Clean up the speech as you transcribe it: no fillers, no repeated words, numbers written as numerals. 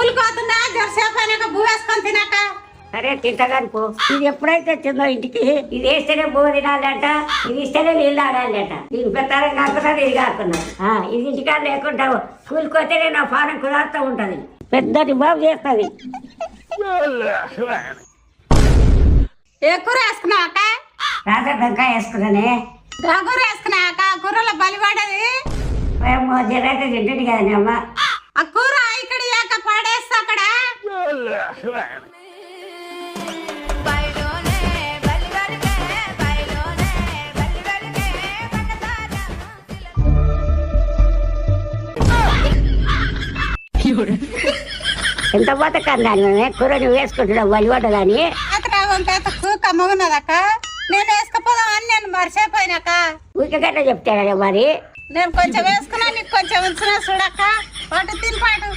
School పోతున్నా జరసేపు అయినాక బూ వేసుకొని తినక. సరే తింటగాని పో. ఇది ఎప్పుడైతే వచ్చిందో ఇంటికి ఇది వేస్తేనే బో తినాలంట, ఇది ఇస్తేనే నీళ్ళు ఆడాలంట. దీని ప్రకారం కాకుండా ఇది కాకుండా ఇది ఇంటికాడ లేకుండా స్కూల్కి పోతేనే నా ఫారం కుదారుతూ ఉంటది. పెద్దది బాబు చేస్తుంది. ఏ కూర వేసుకున్నాక? రాత్రి దంకాయ వేసుకున్నానే. కూర వేసుకున్నాక కూరలో బలిపడది. జరైతే తింటుంది కదండి అమ్మ. ఆ కూర ఇక్కడ యాక పడేస్తా అక్కడ. ఎంత బతకన్నాను కూర నువ్వు వేసుకుంటున్నావు వలిపడ్డదని. కమ్మన్నదక్క నేను వేసుకపోదామని నేను మర్చిపోయినాక ఊరికే చెప్తాడా మరి. నేను కొంచెం వేసుకున్నా నీకు కొంచెం ఉంచున్నా చూడక్క. పాటు తిని పాటు.